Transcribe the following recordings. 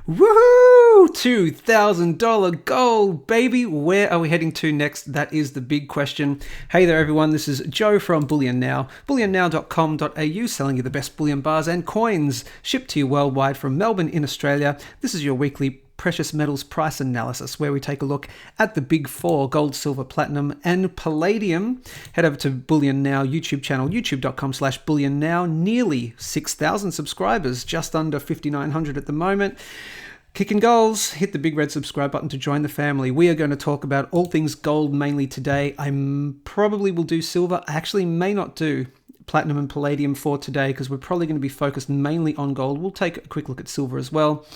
Woohoo! $2,000 gold, baby. Where are we heading to next? That is the big question. Hey there, everyone. This is Joe from Bullion Now. BullionNow.com.au, selling you the best bullion bars and coins, shipped to you worldwide from Melbourne in Australia. This is your weekly precious metals price analysis, where we take a look at the big four: gold, silver, platinum, and palladium. Head over to Bullion Now YouTube channel, youtube.com/Bullion Now. Nearly 6,000 subscribers, just under 5,900 at the moment. Kicking goals, hit the big red subscribe button to join the family. We are going to talk about all things gold mainly today. I probably will do silver. I actually may not do platinum and palladium for today, because we're probably going to be focused mainly on gold. We'll take a quick look at silver as well.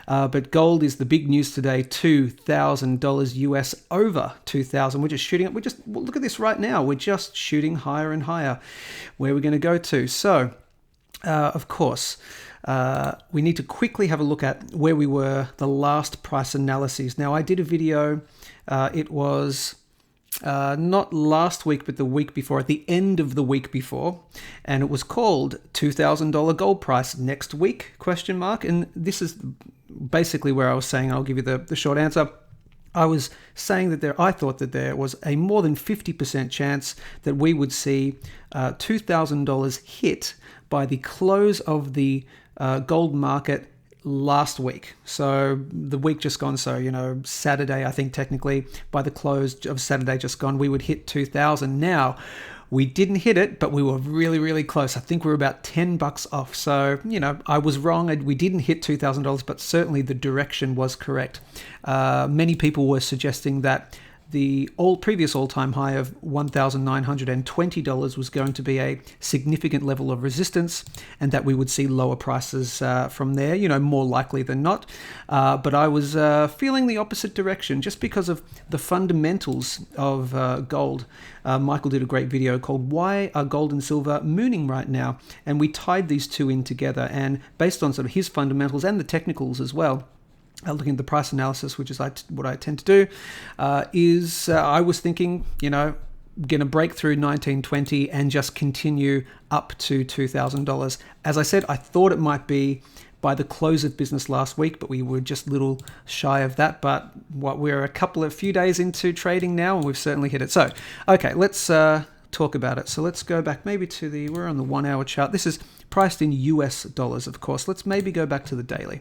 But gold is the big news today. $2,000 US, over 2,000. We're just shooting up. Well, look at this right now. We're just shooting higher and higher. Where are we going to go to? So, of course, we need to quickly have a look at where we were the last price analyses. Now, I did a video. It was not last week, but the week before, at the end of the week before, and it was called $2,000 gold price next week, ? And this is basically where I was saying, I'll give you the short answer. I was saying that I thought that there was a more than 50% chance that we would see $2,000 hit by the close of the gold market last week. So the week just gone, so Saturday, I think technically by the close of Saturday just gone, we would hit 2,000. Now, we didn't hit it, but we were really, really close. I think we were about $10 off. So, I was wrong. We didn't hit $2,000, but certainly the direction was correct. Many people were suggesting that the previous all-time high of $1,920 was going to be a significant level of resistance, and that we would see lower prices from there, more likely than not. But I was feeling the opposite direction, just because of the fundamentals of gold. Michael did a great video called "Why Are Gold and Silver Mooning Right Now?" And we tied these two in together, and based on sort of his fundamentals and the technicals as well, looking at the price analysis, which is what I tend to do, I was thinking, going to break through 1920 and just continue up to $2,000. As I said, I thought it might be by the close of business last week, but we were just a little shy of that. But we're a few days into trading now, and we've certainly hit it. So, okay, let's talk about it. So let's go back maybe we're on the 1 hour chart. This is priced in US dollars, of course. Let's maybe go back to the daily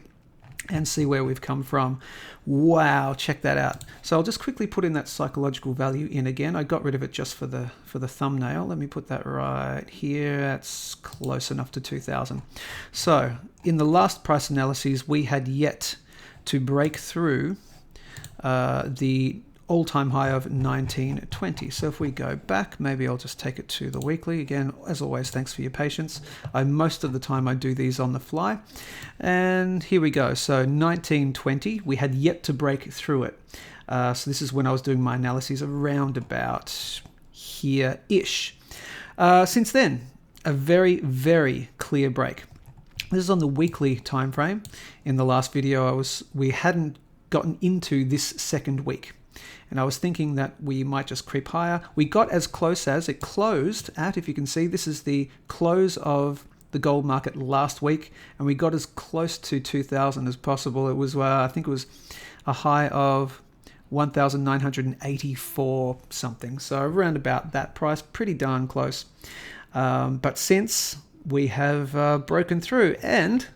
and see where we've come from. Wow, check that out. So I'll just quickly put in that psychological value in again. I got rid of it just for the thumbnail. Let me put that right here. That's close enough to 2,000. So in the last price analyses, we had yet to break through the all-time high of 1920. So if we go back, maybe I'll just take it to the weekly. Again, as always, thanks for your patience. Most of the time I do these on the fly. And here we go. So 1920, we had yet to break through it. So this is when I was doing my analyses around about here-ish. Since then, a very, very clear break. This is on the weekly time frame. In the last video, we hadn't gotten into this second week, and I was thinking that we might just creep higher. We got as close as it closed at, if you can see, this is the close of the gold market last week, and we got as close to 2,000 as possible. It was, I think it was a high of 1,984 something. So around about that price, pretty darn close. But since we have broken through, and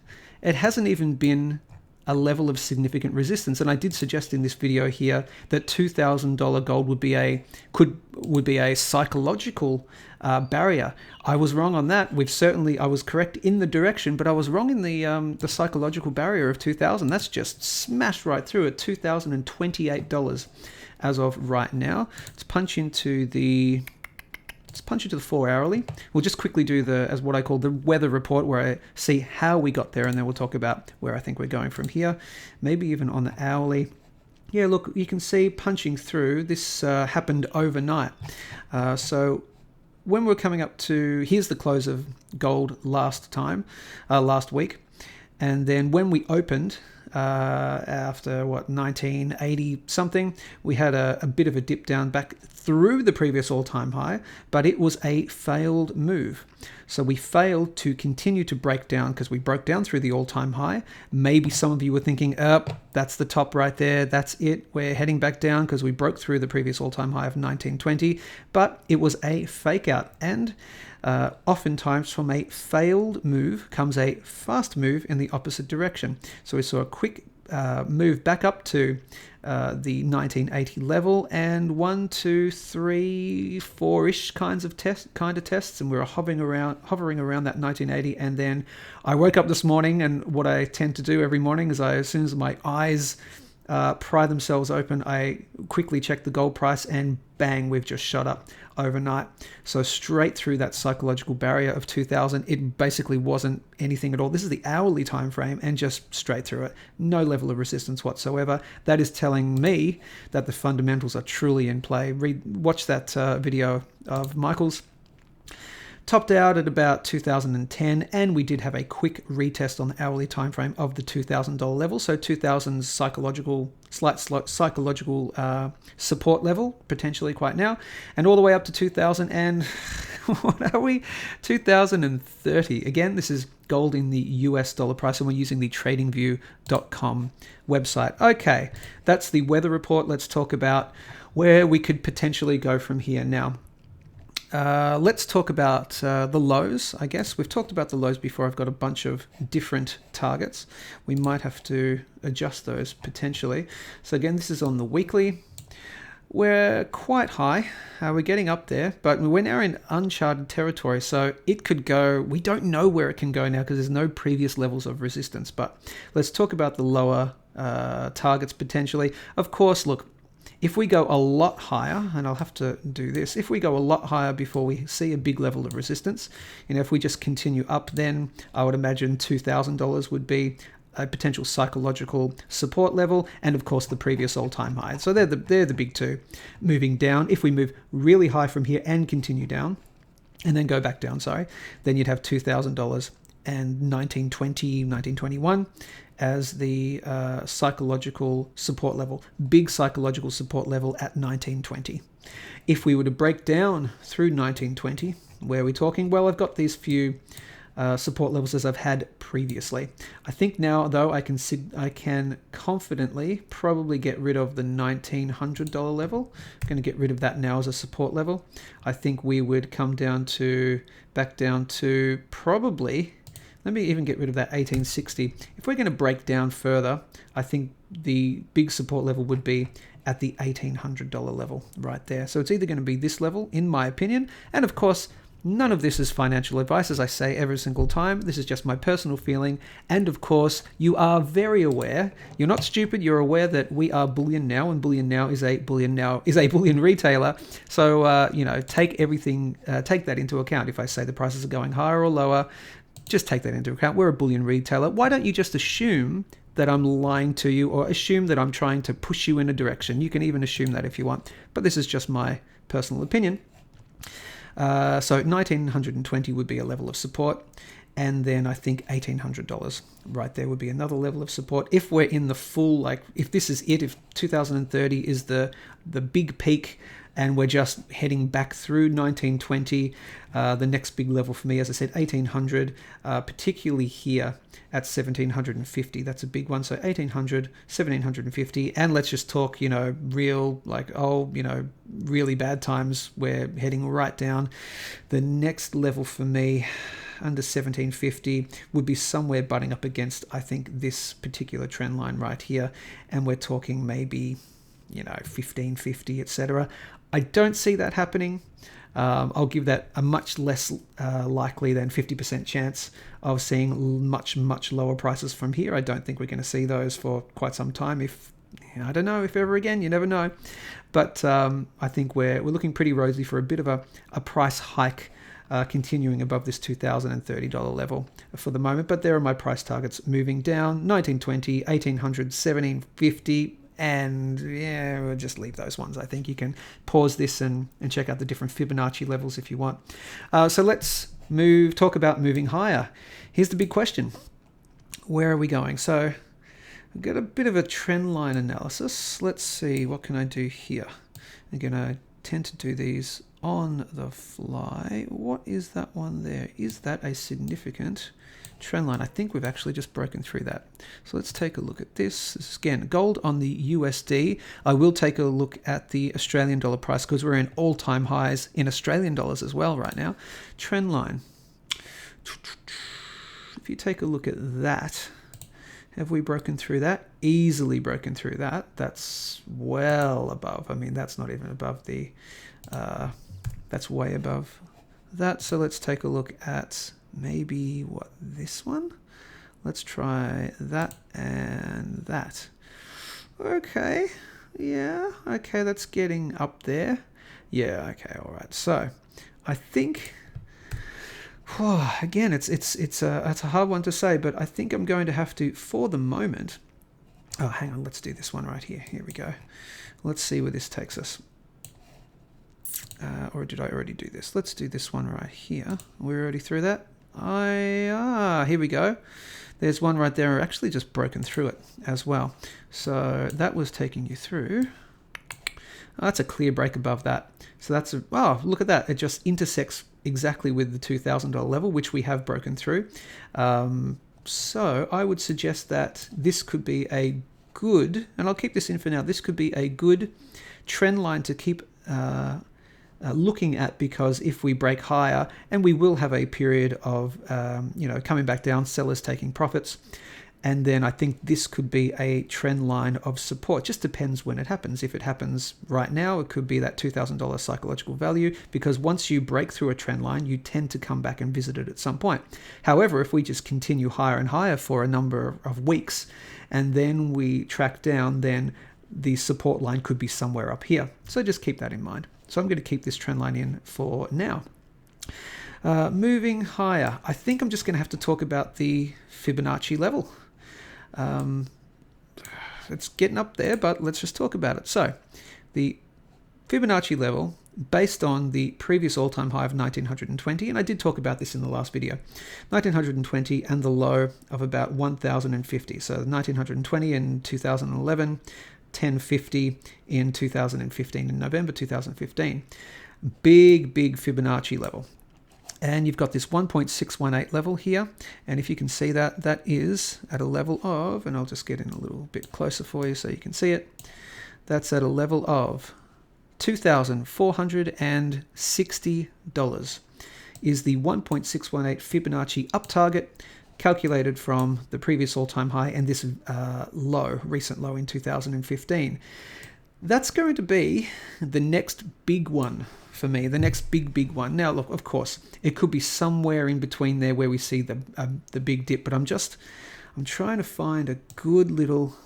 it hasn't even been a level of significant resistance. And I did suggest in this video here that $2,000 gold would be a psychological barrier. I was wrong on that. I was correct in the direction, but I was wrong in the psychological barrier of 2,000. That's just smashed right through at $2,028 as of right now. Let's punch into the 4 hourly. We'll just quickly do as what I call the weather report, where I see how we got there, and then we'll talk about where I think we're going from here. Maybe even on the hourly. Yeah, look, you can see punching through. This happened overnight. So when we're coming up to, here's the close of gold last week. And then when we opened, after 1980 something, we had a bit of a dip down back through the previous all-time high, but it was a failed move. So we failed to continue to break down because we broke down through the all-time high. Maybe some of you were thinking, that's the top right there. That's it. We're heading back down because we broke through the previous all-time high of 1920. But it was a fake out. And oftentimes from a failed move comes a fast move in the opposite direction. So we saw a quick move back up to the 1980 level, and 1, 2, 3, 4-ish kind of tests, and we were hovering around that 1980. And then I woke up this morning, and what I tend to do every morning is as soon as my eyes pry themselves open, I quickly check the gold price, and bang, we've just shot up overnight. So straight through that psychological barrier of 2000. It basically wasn't anything at all. This is the hourly time frame, and just straight through it. No level of resistance whatsoever. That is telling me that the fundamentals are truly in play. Watch that video of Michael's. Topped out at about 2010, and we did have a quick retest on the hourly time frame of the $2,000 level. So 2000's slight psychological support level, potentially quite now, and all the way up to 2000 and what are we? 2030. Again, this is gold in the US dollar price, and we're using the tradingview.com website. Okay, that's the weather report. Let's talk about where we could potentially go from here now. Let's talk about the lows, I guess. We've talked about the lows before. I've got a bunch of different targets. We might have to adjust those potentially. So again, this is on the weekly. We're quite high. We're getting up there, but we're now in uncharted territory. So it could go, we don't know where it can go now because there's no previous levels of resistance. But let's talk about the lower targets potentially. Of course, look, if we go a lot higher, and I'll have to do this, if we go a lot higher before we see a big level of resistance, if we just continue up, then I would imagine $2,000 would be a potential psychological support level, and of course the previous all-time high. So they're the big two. Moving down, if we move really high from here and continue down, and then go back down, then you'd have $2,000 and 1920, 1921 as the psychological support level, big psychological support level at 1920. If we were to break down through 1920, where are we talking? Well, I've got these few support levels as I've had previously. I think now, though, I can confidently probably get rid of the $1,900 level. I'm going to get rid of that now as a support level. I think we would come back down to probably, let me even get rid of that 1860. If we're going to break down further, I think the big support level would be at the $1,800 level right there. So it's either going to be this level, in my opinion, and of course, none of this is financial advice, as I say every single time. This is just my personal feeling. And of course, you are very aware. You're not stupid. You're aware that we are Bullion Now, and Bullion Now is a bullion retailer. So take that into account. If I say the prices are going higher or lower, just take that into account. We're a bullion retailer. Why don't you just assume that I'm lying to you, or assume that I'm trying to push you in a direction? You can even assume that if you want, but this is just my personal opinion. So 1920 would be a level of support, and then I think $1,800 right there would be another level of support. If we're in the full, if this is it, if 2030 is the big peak and we're just heading back through 1920, the next big level for me, as I said, 1800, particularly here at 1750. That's a big one. So 1800, 1750, and let's just talk, really bad times. We're heading right down. The next level for me, under 1750, would be somewhere butting up against, I think, this particular trend line right here, and we're talking maybe 1550, etc. I don't see that happening. I'll give that a much less likely than 50% chance of seeing much, much lower prices from here. I don't think we're going to see those for quite some time. I don't know, if ever again, you never know. But I think we're looking pretty rosy for a bit of a price hike continuing above this $2,030 level for the moment. But there are my price targets moving down: 1920, 1800, 1750. And yeah, we'll just leave those ones. I think you can pause this and check out the different Fibonacci levels if you want. So let's talk about moving higher. Here's the big question. Where are we going? So I've got a bit of a trend line analysis. Let's see, what can I do here? Again, I tend to do these on the fly. What is that one there? Is that a significant trend line? I think we've actually just broken through that. So let's take a look at this. This is, again, gold on the USD. I will take a look at the Australian dollar price because we're in all-time highs in Australian dollars as well right now. Trend line. If you take a look at that, have we broken through that? Easily broken through that. That's well above. I mean, that's not even above the, that's way above that. So let's take a look at maybe what, this one? Let's try that and that. Okay. Yeah. Okay. That's getting up there. Yeah. Okay. All right. So I think, again, it's a hard one to say, but I think I'm going to have to, for the moment. Oh, hang on. Let's do this one right here. Here we go. Let's see where this takes us. Or did I already do this? Let's do this one right here. We're already through that. Here we go. There's one right there. Actually, just broken through it as well. So that was taking you through. That's a clear break above that. So that's look at that. It just intersects exactly with the $2,000 level, which we have broken through. So I would suggest that this could be a good, and I'll keep this in for now, this could be a good trend line to keep looking at, because if we break higher, and we will have a period of coming back down, sellers taking profits, and then I think this could be a trend line of support. Just depends when it happens. If it happens right now, it could be that $2,000 psychological value, because once you break through a trend line, you tend to come back and visit it at some point. However, if we just continue higher and higher for a number of weeks, and then we track down, then the support line could be somewhere up here. So just keep that in mind. So I'm going to keep this trend line in for now. Moving higher, I think I'm just going to have to talk about the Fibonacci level. It's getting up there, but let's just talk about it. So the Fibonacci level, based on the previous all-time high of 1920, and I did talk about this in the last video, 1920 and the low of about 1050. So 1920 in 2011, 1050 in 2015, in November 2015. Big Fibonacci level. And you've got this 1.618 level here. And if you can see that, that is at a level of, and I'll just get in a little bit closer for you so you can see it. That's at a level of $2,460 is the 1.618 Fibonacci up target, calculated from the previous all-time high and this recent low in 2015. That's going to be the next big one for me, the next big one. Now, look, of course, it could be somewhere in between there where we see the big dip, but I'm trying to find a good little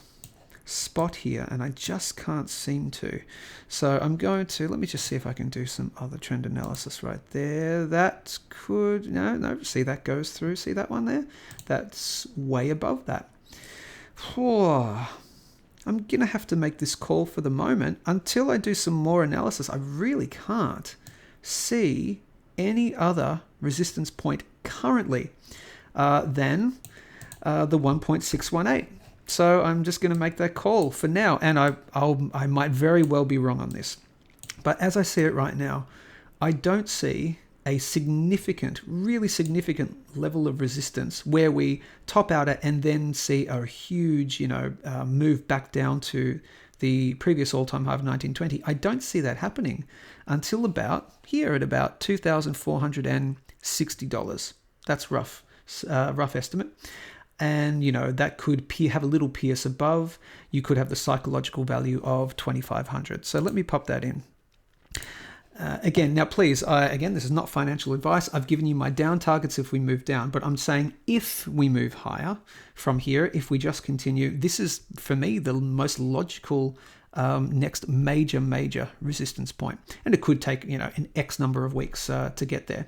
spot here, and I just can't seem to. So I'm going to, let me just see if I can do some other trend analysis right there. That could, no, see that goes through, see that one there? That's way above that. I'm going to have to make this call for the moment. Until I do some more analysis, I really can't see any other resistance point currently than the 1.618. So I'm just going to make that call for now, and I might very well be wrong on this. But as I see it right now, I don't see a significant, really significant level of resistance where we top out at and then see a huge, move back down to the previous all-time high of 1920. I don't see that happening until about here at about $2,460. That's rough estimate. And, that could have a little pierce above. You could have the psychological value of 2,500. So let me pop that in. Again, now please, again, this is not financial advice. I've given you my down targets if we move down, but I'm saying if we move higher from here, if we just continue, this is, for me, the most logical next major resistance point. And it could take, an X number of weeks to get there.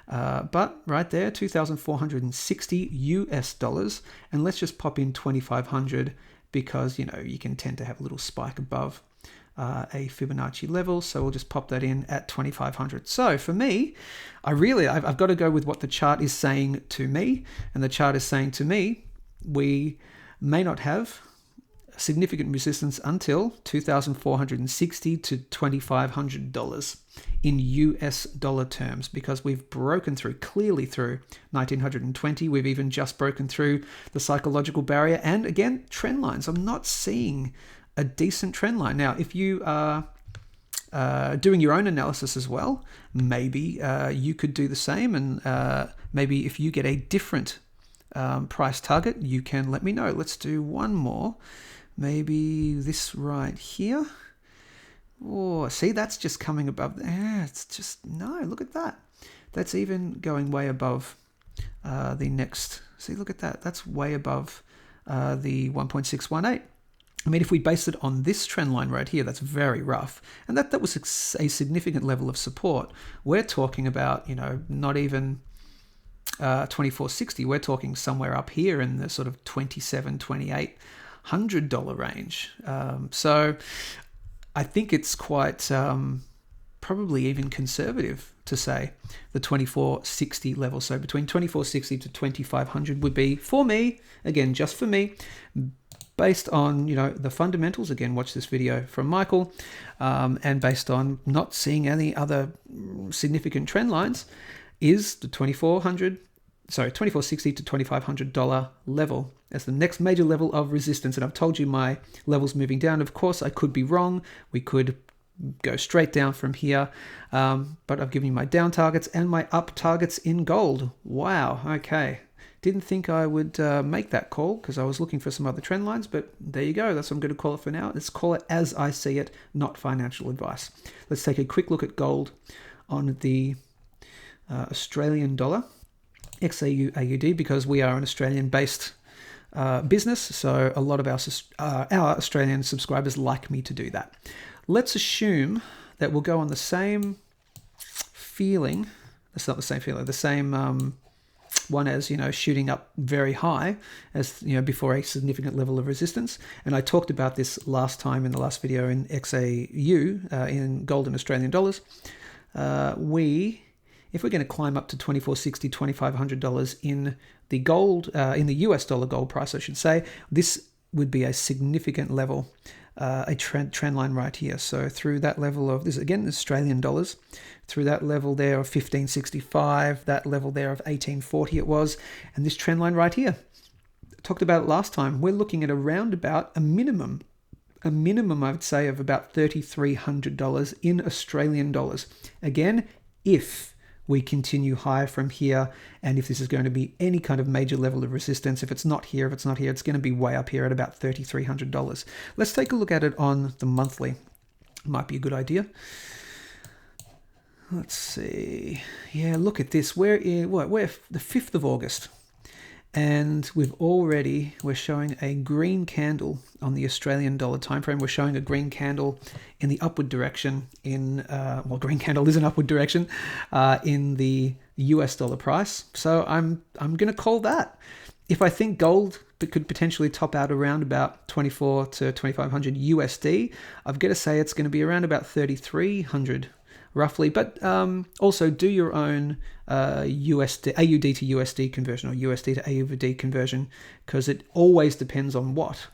But right there, $2,460 and let's just pop in 2,500 because, you can tend to have a little spike above a Fibonacci level. So we'll just pop that in at 2,500. So for me, I've got to go with what the chart is saying to me. And the chart is saying to me, we may not have significant resistance until $2,460 to $2,500 in US dollar terms, because we've broken through, clearly through 1920. We've even just broken through the psychological barrier. And again, trend lines. I'm not seeing a decent trend line. Now, if you are doing your own analysis as well, maybe you could do the same. And maybe if you get a different price target, you can let me know. Let's do one more. Maybe this right here. Oh, see, that's just coming above there. It's just, no, look at that. That's even going way above the next. See, look at that. That's way above the 1.618. I mean, if we base it on this trend line right here, that's very rough. And that was a significant level of support. We're talking about, not even 2460. We're talking somewhere up here in the sort of $2,700, $2,800 range. So I think it's quite probably even conservative to say the 2460 level. So between 2460 to 2500 would be, for me, again, just for me, based on the fundamentals. Again, watch this video from Michael, and based on not seeing any other significant trend lines, is the 2460 to $2,500 level as the next major level of resistance. And I've told you my levels moving down. Of course, I could be wrong. We could go straight down from here, but I've given you my down targets and my up targets in gold. Wow. Okay. Didn't think I would make that call because I was looking for some other trend lines, but there you go. That's what I'm going to call it for now. Let's call it as I see it, not financial advice. Let's take a quick look at gold on the Australian dollar, XAU-AUD, because we are an Australian-based business, so a lot of our Australian subscribers like me to do that. Let's assume that we'll go on the same feeling. That's not the same feeling. The same one as shooting up very high as before a significant level of resistance. And I talked about this last time in the last video in XAU, in gold and Australian dollars. If we're going to climb up to $2,460, $2,500 in the gold, in the US dollar gold price, I should say, this would be a significant level, a trend line right here. So through that level of this, again, Australian dollars, through that level there of 1565, that level there of 1840 it was, and this trend line right here, I talked about it last time, we're looking at around about a minimum I would say of about $3,300 in Australian dollars. Again, if we continue higher from here, and if this is going to be any kind of major level of resistance, if it's not here, it's going to be way up here at about $3,300. Let's take a look at it on the monthly. Might be a good idea. Let's see. Yeah, look at this. We're the 5th of August. And we're showing a green candle on the Australian dollar time frame. We're showing a green candle in the upward direction green candle is an upward direction in the US dollar price. So I'm going to call that. If I think gold could potentially top out around about 24 to 2500 USD, I've got to say it's going to be around about 3,300 roughly, but also do your own AUD to USD conversion or USD to AUD conversion, because it always depends on what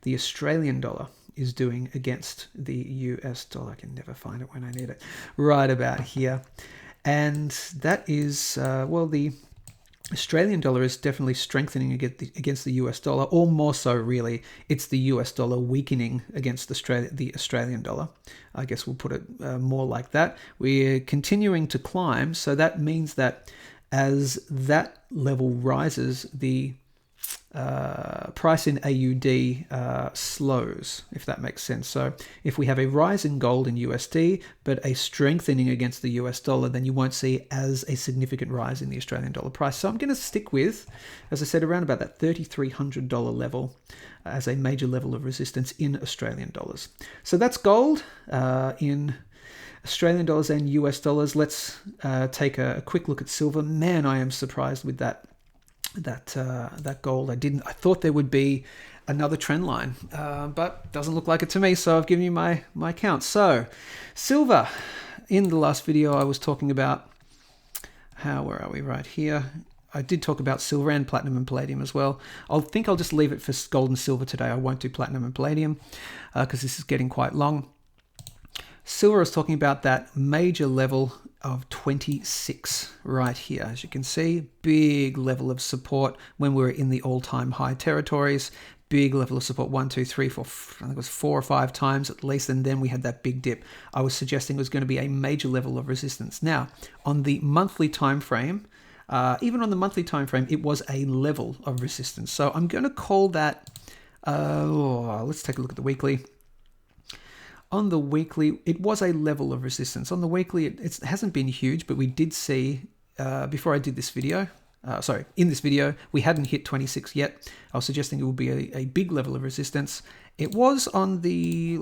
the Australian dollar is doing against the US dollar. I can never find it when I need it. Right about here. And that is, the Australian dollar is definitely strengthening against the US dollar, or more so really, it's the US dollar weakening against the Australian dollar. I guess we'll put it more like that. We're continuing to climb, so that means that as that level rises, the price in AUD slows, if that makes sense. So if we have a rise in gold in USD, but a strengthening against the US dollar, then you won't see as a significant rise in the Australian dollar price. So I'm going to stick with, as I said, around about that $3,300 level as a major level of resistance in Australian dollars. So that's gold in Australian dollars and US dollars. Let's take a quick look at silver. Man, I am surprised with that gold. I thought there would be another trend line, but doesn't look like it to me. So I've given you my count. So silver, in the last video I was talking about where are we right here? I did talk about silver and platinum and palladium as well. I think I'll just leave it for gold and silver today. I won't do platinum and palladium because this is getting quite long. Silver is talking about that major level of 26 right here. As you can see, big level of support when we were in the all-time high territories. Big level of support, 1, 2, 3, 4, I think it was 4 or 5 times at least, and then we had that big dip. I was suggesting it was going to be a major level of resistance. Now, on the monthly time frame, even on the monthly time frame, it was a level of resistance. So I'm going to call that, let's take a look at the weekly. On the weekly, it was a level of resistance. On the weekly, it hasn't been huge, but we did see, before I did this video, in this video, we hadn't hit 26 yet. I was suggesting it would be a big level of resistance. It was on the, it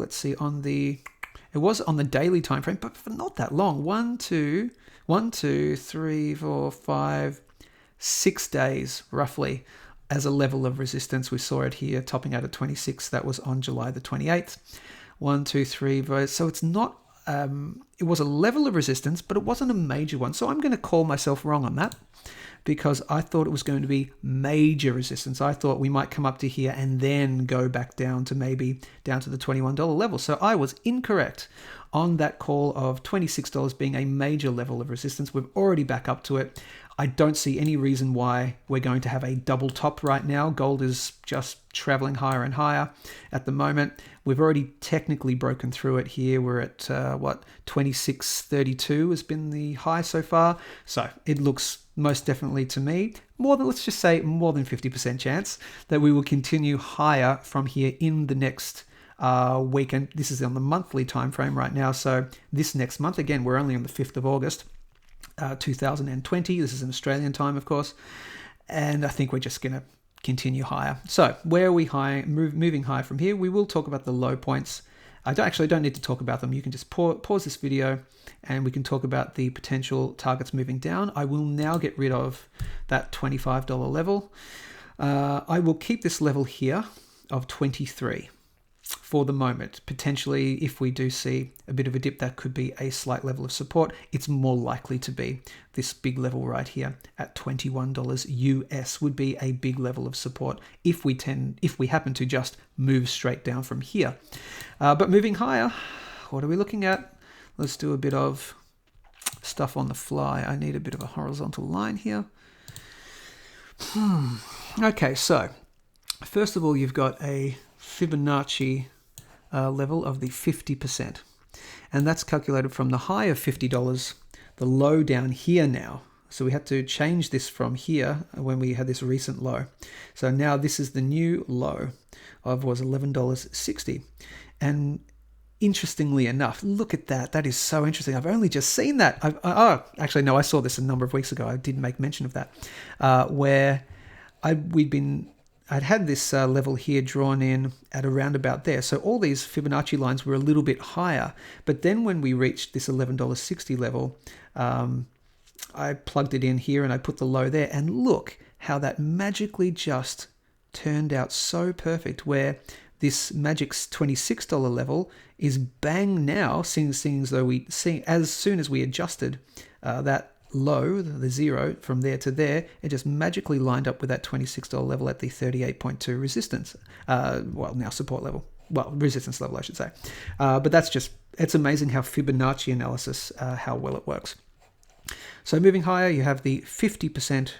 was on the daily time frame, but for not that long. 1, 2, 3, 4, 5, 6 days, roughly, as a level of resistance. We saw it here, topping out at 26. That was on July the 28th. 1, 2, 3, so it's not, it was a level of resistance, but it wasn't a major one. So I'm going to call myself wrong on that because I thought it was going to be major resistance. I thought we might come up to here and then go back down to maybe down to the $21 level. So I was incorrect on that call of $26 being a major level of resistance. We're already back up to it. I don't see any reason why we're going to have a double top right now. Gold is just traveling higher and higher at the moment. We've already technically broken through it here. We're at 26.32 has been the high so far. So it looks most definitely to me let's just say more than 50% chance that we will continue higher from here in the next weekend. This is on the monthly time frame right now. So this next month, again, we're only on the 5th of August. 2020. This is an Australian time, of course, and I think we're just going to continue higher. So where are we moving high from here? We will talk about the low points. I don't need to talk about them. You can just pause this video and we can talk about the potential targets moving down. I will now get rid of that $25 level. I will keep this level here of 23 for the moment. Potentially, if we do see a bit of a dip, that could be a slight level of support. It's more likely to be this big level right here at $21 US would be a big level of support if we happen to just move straight down from here. But moving higher, what are we looking at? Let's do a bit of stuff on the fly. I need a bit of a horizontal line here. Okay, so first of all, you've got a Fibonacci level of the 50%. And that's calculated from the high of $50, the low down here now. So we had to change this from here when we had this recent low. So now this is the new low of was $11.60. And interestingly enough, look at that. That is so interesting. I've only just seen that. Actually, no, I saw this a number of weeks ago. I did make mention of that, where I'd had this level here drawn in at around about there. So all these Fibonacci lines were a little bit higher. But then when we reached this $11.60 level, I plugged it in here and I put the low there. And look how that magically just turned out so perfect, where this magic $26 level is bang now, seeing as though as soon as we adjusted that low, the zero from there to there, it just magically lined up with that $26 level at the 38.2 resistance, now support level, resistance level, I should say. But it's amazing how Fibonacci analysis, how well it works. So moving higher, you have the 50%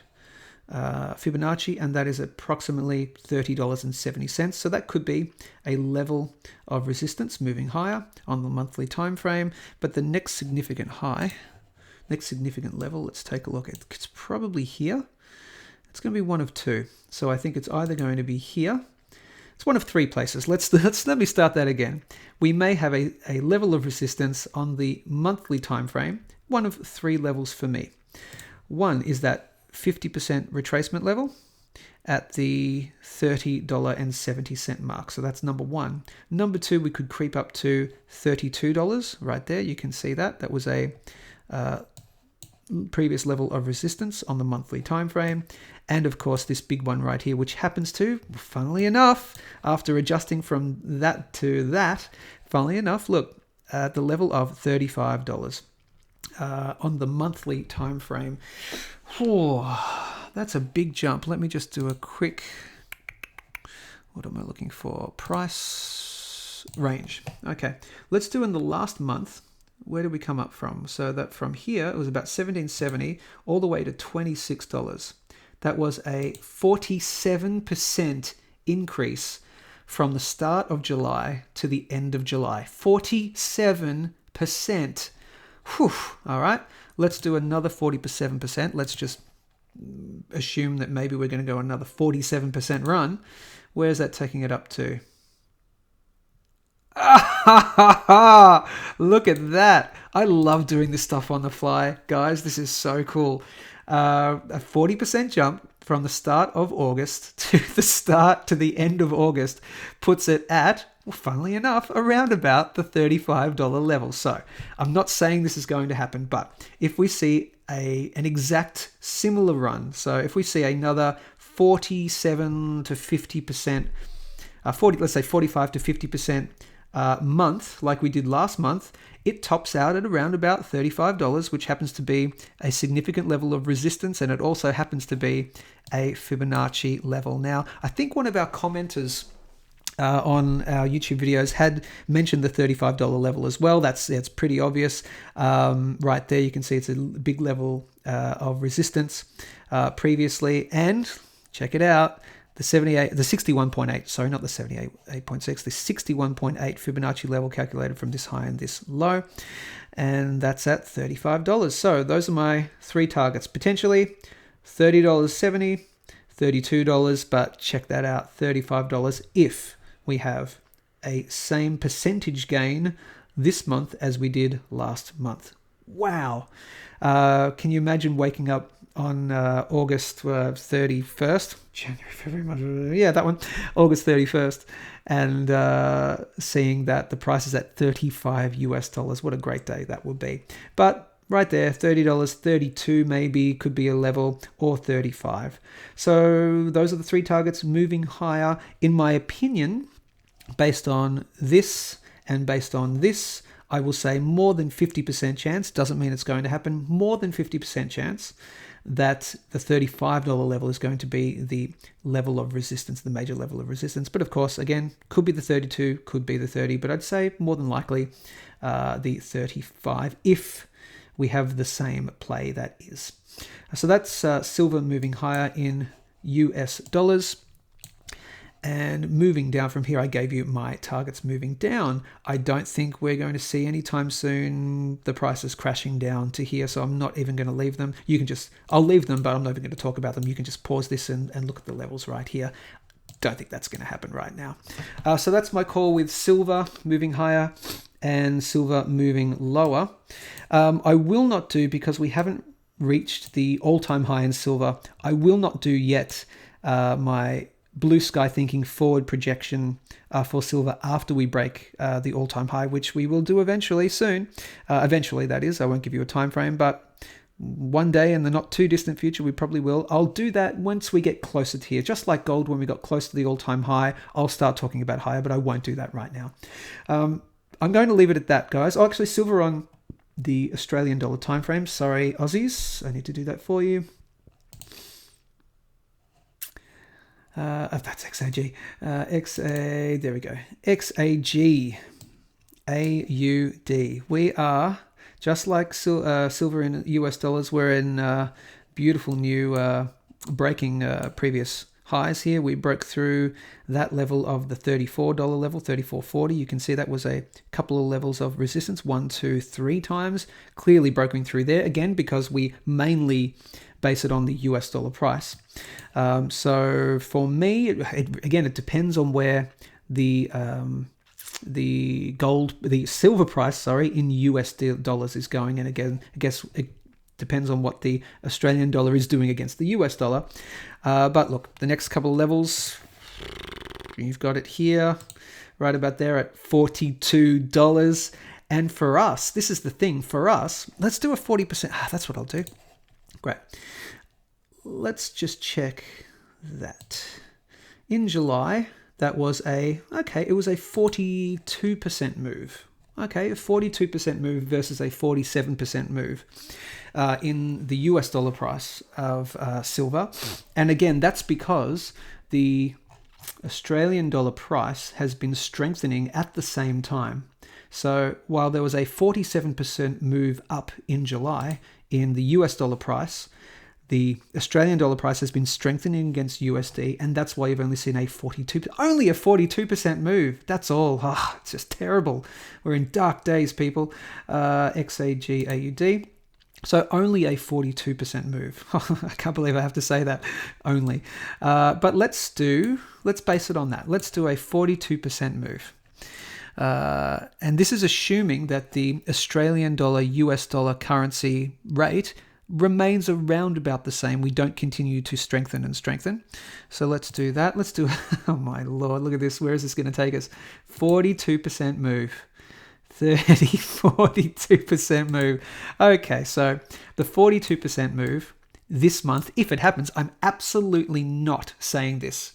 Fibonacci, and that is approximately $30.70. So that could be a level of resistance moving higher on the monthly time frame. But the next significant level, let's take a look. It's probably here. It's going to be one of two. So I think it's either going to be here. It's one of three places. Let me start that again. We may have a level of resistance on the monthly time frame. One of three levels for me. One is that 50% retracement level at the $30.70 mark. So that's number one. Number two, we could creep up to $32 right there. You can see that. That was a previous level of resistance on the monthly time frame. And of course, this big one right here, which happens to, funnily enough, after adjusting from that to that, funnily enough, look, at the level of $35 on the monthly time frame. That's a big jump. Let me just do a quick, what am I looking for? Price range. Okay, let's do in the last month. Where did we come up from? So that from here, it was about $17.70 all the way to $26. That was a 47% increase from the start of July to the end of July. 47%. Whew. All right, let's do another 47%. Let's just assume that maybe we're going to go another 47% run. Where's that taking it up to? Look at that. I love doing this stuff on the fly, guys. This is so cool. A 40% jump from the start of August to the end of August puts it at, well, funnily enough, around about the $35 level. So I'm not saying this is going to happen, but if we see an exact similar run, so if we see another 47 to 50%, let's say 45 to 50% month, like we did last month, it tops out at around about $35, which happens to be a significant level of resistance, and it also happens to be a Fibonacci level. Now, I think one of our commenters on our YouTube videos had mentioned the $35 level as well. That's pretty obvious. Right there, you can see it's a big level of resistance previously, and check it out. The 61.8, sorry, not the 78.6, the 61.8 Fibonacci level calculated from this high and this low. And that's at $35. So those are my three targets. Potentially $30.70, $32, but check that out, $35 if we have a same percentage gain this month as we did last month. Wow. Can you imagine waking up on August 31st, January, February, March, yeah, that one, August 31st, and seeing that the price is at $35 US. What a great day that would be. But right there, $30, $32 maybe could be a level, or $35. So those are the three targets moving higher, in my opinion, based on this and based on this. I will say more than 50% chance, doesn't mean it's going to happen, more than 50% chance that the $35 level is going to be the level of resistance, the major level of resistance. But of course, again, could be the 32, could be the 30, but I'd say more than likely the 35 if we have the same play that is. So that's silver moving higher in US dollars. And moving down from here, I gave you my targets moving down. I don't think we're going to see anytime soon the prices crashing down to here, so I'm not even going to leave them. I'll leave them, but I'm not even going to talk about them. You can just pause this and look at the levels right here. Don't think that's going to happen right now. So that's my call with silver moving higher and silver moving lower. I will not do, because we haven't reached the all-time high in silver, I will not do yet my blue sky thinking forward projection for silver after we break the all-time high, which we will do eventually soon. Eventually, that is. I won't give you a time frame, but one day in the not too distant future, we probably will. I'll do that once we get closer to here. Just like gold, when we got close to the all-time high, I'll start talking about higher, but I won't do that right now. I'm going to leave it at that, guys. Oh, actually, silver on the Australian dollar time frame. Sorry, Aussies. I need to do that for you. That's XAG. There we go. XAG. AUD. We are, just like silver in US dollars, we're in beautiful new breaking previous highs here. We broke through that level of the $34 level, $34.40. You can see that was a couple of levels of resistance, 1, 2, 3 times. Clearly broken through there, again, because we mainly base it on the US dollar price. So for me, it depends on where the silver price, in US dollars is going. And again, I guess it depends on what the Australian dollar is doing against the US dollar. But look, the next couple of levels, you've got it here, right about there at $42. And for us, this is the thing, for us, let's do a 40%. That's what I'll do. Great. Let's just check that. In July, that was it was a 42% move. Okay, a 42% move versus a 47% move in the US dollar price of silver. And again, that's because the Australian dollar price has been strengthening at the same time. So while there was a 47% move up in July in the US dollar price, the Australian dollar price has been strengthening against USD, and that's why you've only seen a 42% move. That's all. It's just terrible. We're in dark days, people. XAG AUD. So only a 42% move. I can't believe I have to say that. Only. But let's base it on that. Let's do a 42% move. And this is assuming that the Australian dollar, US dollar currency rate remains around about the same. We don't continue to strengthen and strengthen. So let's do that. Let's do, oh my Lord, look at this. Where is this going to take us? 42% move. 42% move. Okay, so the 42% move this month, if it happens, I'm absolutely not saying this.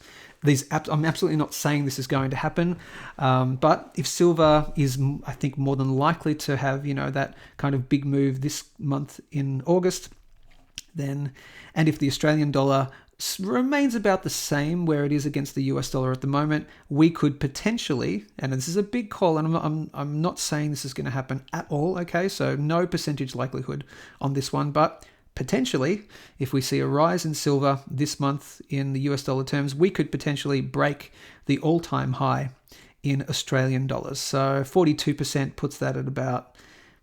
I'm absolutely not saying this is going to happen. But if silver is, I think, more than likely to have, that kind of big move this month in August, then, and if the Australian dollar remains about the same where it is against the US dollar at the moment, we could potentially, and this is a big call, and I'm not saying this is going to happen at all, okay? So no percentage likelihood on this one, but potentially, if we see a rise in silver this month in the US dollar terms, we could potentially break the all-time high in Australian dollars. So 42% puts that at about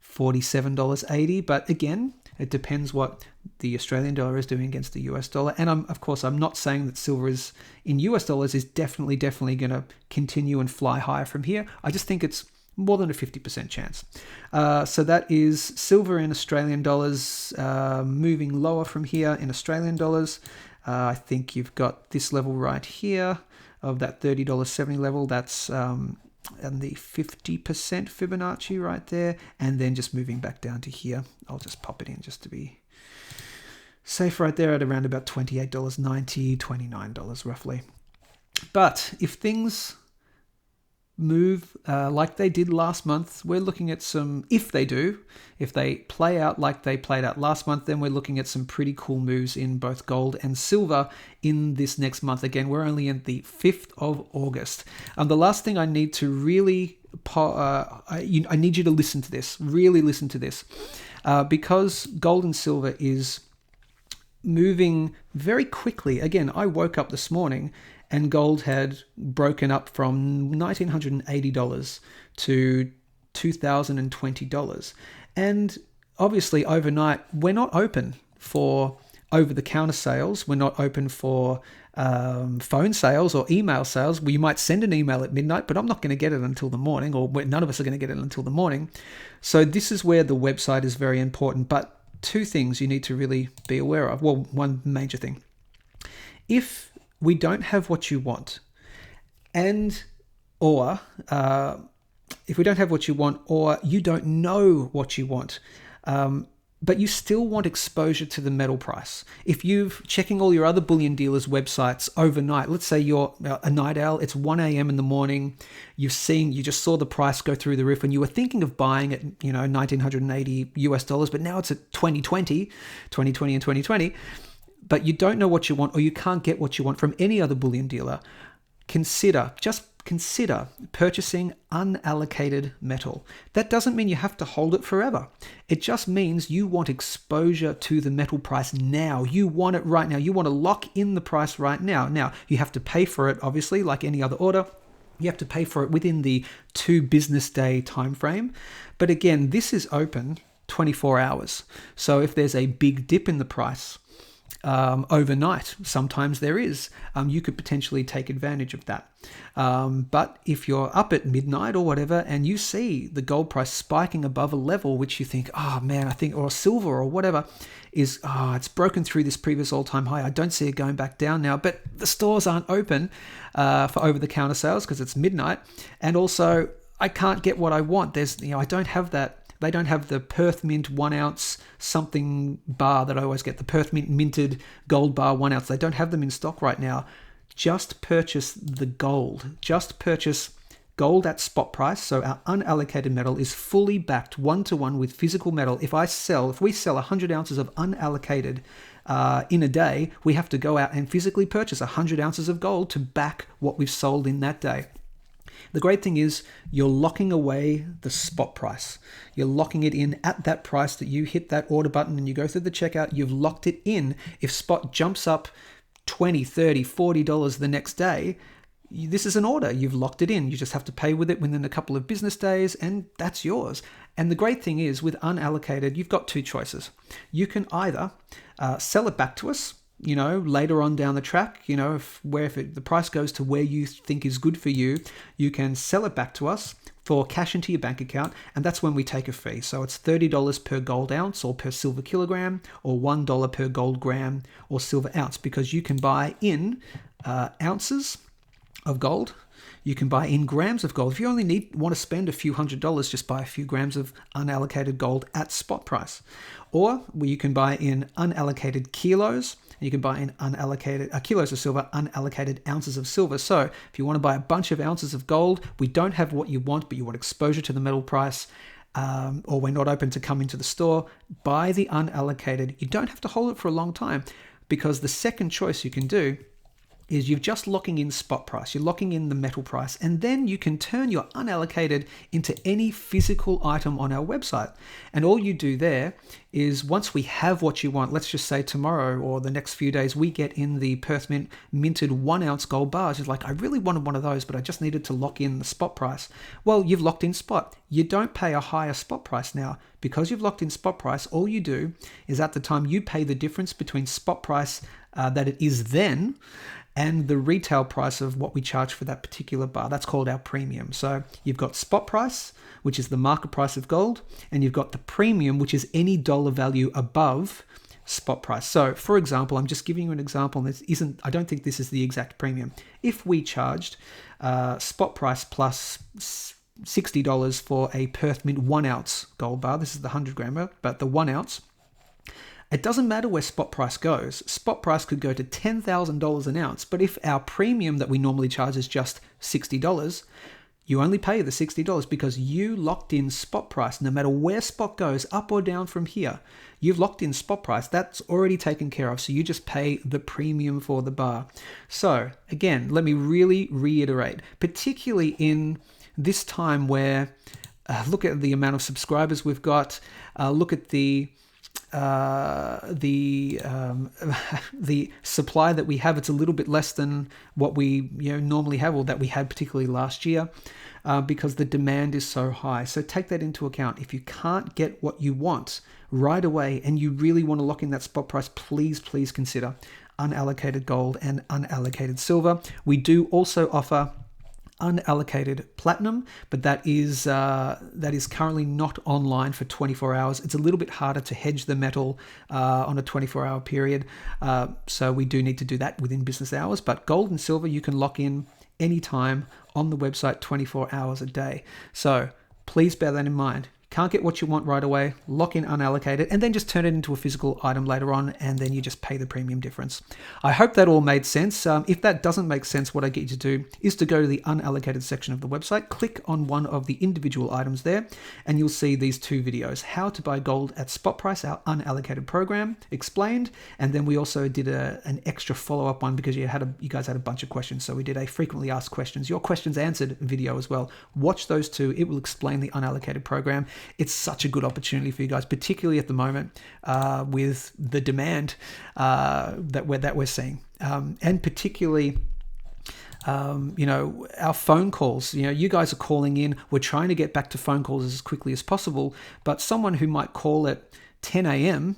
$47.80. But again, it depends what the Australian dollar is doing against the US dollar. And of course, I'm not saying that silver is in US dollars is definitely going to continue and fly higher from here. I just think it's more than a 50% chance. So that is silver in Australian dollars, moving lower from here in Australian dollars. I think you've got this level right here of that $30.70 level. That's and the 50% Fibonacci right there. And then just moving back down to here. I'll just pop it in just to be safe right there at around about $28.90, $29 roughly. But if things move like they did last month, we're looking at if they play out like they played out last month, then we're looking at some pretty cool moves in both gold and silver in this next month. Again, we're only in the 5th of August. The last thing I need to really, I need you to listen to this, really listen to this, because gold and silver is moving very quickly. Again, I woke up this morning and gold had broken up from $1,980 to $2,020. And obviously overnight, we're not open for over-the-counter sales. We're not open for phone sales or email sales. Well, you might send an email at midnight, but I'm not going to get it until the morning, or none of us are going to get it until the morning. So this is where the website is very important. But two things you need to really be aware of. Well, one major thing. If we don't have what you want, or if we don't have what you want, or you don't know what you want, but you still want exposure to the metal price. If you're checking all your other bullion dealers' websites overnight, let's say you're a night owl, it's 1 a.m. in the morning, you just saw the price go through the roof and you were thinking of buying at, $1,980 US dollars, but now it's at 2020 and 2020, but you don't know what you want, or you can't get what you want from any other bullion dealer, just consider purchasing unallocated metal. That doesn't mean you have to hold it forever. It just means you want exposure to the metal price now. You want it right now. You want to lock in the price right now. Now, you have to pay for it, obviously, like any other order. You have to pay for it within the 2 business day time frame. But again, this is open 24 hours. So if there's a big dip in the price, overnight, sometimes there is, you could potentially take advantage of that. But if you're up at midnight or whatever and you see the gold price spiking above a level which you think, or silver or whatever is, it's broken through this previous all-time high, I don't see it going back down now, but the stores aren't open for over-the-counter sales because it's midnight, and also I can't get what I want. I don't have that. They don't have the Perth Mint 1 ounce something bar that I always get, the Perth Mint minted gold bar 1 ounce. They don't have them in stock right now. Just purchase the gold. Just purchase gold at spot price, so our unallocated metal, is fully backed one-to-one with physical metal. If we sell 100 ounces of unallocated in a day, we have to go out and physically purchase 100 ounces of gold to back what we've sold in that day. The great thing is you're locking away the spot price. You're locking it in at that price that you hit that order button and you go through the checkout. You've locked it in. If spot jumps up $20, $30, $40 the next day, this is an order. You've locked it in. You just have to pay with it within a couple of business days, and that's yours. And the great thing is with unallocated, you've got two choices. You can either sell it back to us, later on down the track, if the price goes to where you think is good for you, you can sell it back to us for cash into your bank account, and that's when we take a fee. So it's $30 per gold ounce or per silver kilogram, or $1 per gold gram or silver ounce, because you can buy in ounces of gold. You can buy in grams of gold. If you only want to spend a few $100s, just buy a few grams of unallocated gold at spot price. Or you can buy in unallocated kilos. You can buy in unallocated kilos of silver, unallocated ounces of silver. So if you want to buy a bunch of ounces of gold, we don't have what you want, but you want exposure to the metal price, or we're not open to come into the store, buy the unallocated. You don't have to hold it for a long time, because the second choice you can do is you're just locking in spot price. You're locking in the metal price, and then you can turn your unallocated into any physical item on our website. And all you do there is, once we have what you want, let's just say tomorrow or the next few days, we get in the Perth Mint minted 1 ounce gold bars. It's like, I really wanted one of those, but I just needed to lock in the spot price. Well, you've locked in spot. You don't pay a higher spot price now. Because you've locked in spot price, all you do is at the time you pay the difference between spot price that it is then and the retail price of what we charge for that particular bar. That's called our premium. So you've got spot price, which is the market price of gold, and you've got the premium, which is any dollar value above spot price. So for example, I'm just giving you an example, and I don't think this is the exact premium. If we charged spot price plus $60 for a Perth Mint 1 ounce gold bar, this is the 100 grammer, but the 1 ounce, it doesn't matter where spot price goes. Spot price could go to $10,000 an ounce, but if our premium that we normally charge is just $60, you only pay the $60 because you locked in spot price. No matter where spot goes, up or down from here, you've locked in spot price. That's already taken care of, so you just pay the premium for the bar. So again, let me really reiterate, particularly in this time where, look at the amount of subscribers we've got, look at the supply that we have. It's a little bit less than what we normally have, or that we had particularly last year, because the demand is so high. So take that into account. If you can't get what you want right away and you really want to lock in that spot price, please consider unallocated gold and unallocated silver. We do also offer unallocated platinum, but that is currently not online for 24 hours. It's a little bit harder to hedge the metal on a 24-hour period, so we do need to do that within business hours. But gold and silver you can lock in anytime on the website, 24 hours a day. So please bear that in mind. Can't get what you want right away, lock in unallocated, and then just turn it into a physical item later on, and then you just pay the premium difference. I hope that all made sense. If that doesn't make sense, what I get you to do is to go to the unallocated section of the website, click on one of the individual items there, and you'll see these two videos: how to buy gold at spot price, our unallocated program explained, and then we also did an extra follow-up one because you guys had a bunch of questions, so we did a frequently asked questions, your questions answered video as well. Watch those two. It will explain the unallocated program. It's such a good opportunity for you guys, particularly at the moment with the demand that we're seeing, and particularly our phone calls. You guys are calling in. We're trying to get back to phone calls as quickly as possible, but someone who might call at 10 a.m.,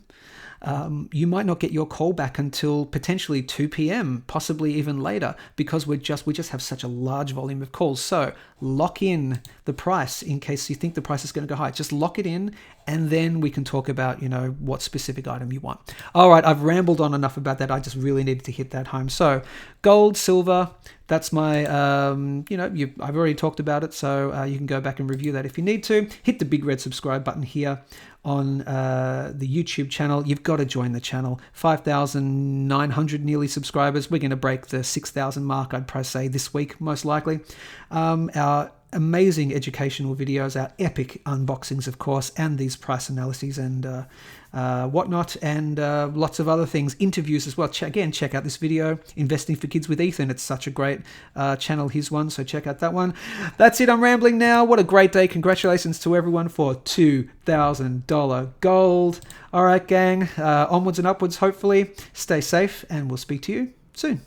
you might not get your call back until potentially 2 p.m., possibly even later, because we just have such a large volume of calls. So lock in the price in case you think the price is going to go high. Just lock it in, and then we can talk about, what specific item you want. All right, I've rambled on enough about that. I just really needed to hit that home. So gold, silver, that's my, I've already talked about it, so you can go back and review that if you need to. Hit the big red subscribe button here on the YouTube channel. You've got to join the channel. 5,900 nearly subscribers. We're going to break the 6,000 mark, I'd probably say, this week, most likely. Our amazing educational videos, our epic unboxings, of course, and these price analyses and whatnot, and lots of other things, interviews as well. Check out this video, Investing for Kids with Ethan. It's such a great channel, his one, so check out that one. That's it, I'm rambling now. What a great day. Congratulations to everyone for $2,000 gold. All right, gang, onwards and upwards, hopefully. Stay safe, and we'll speak to you soon.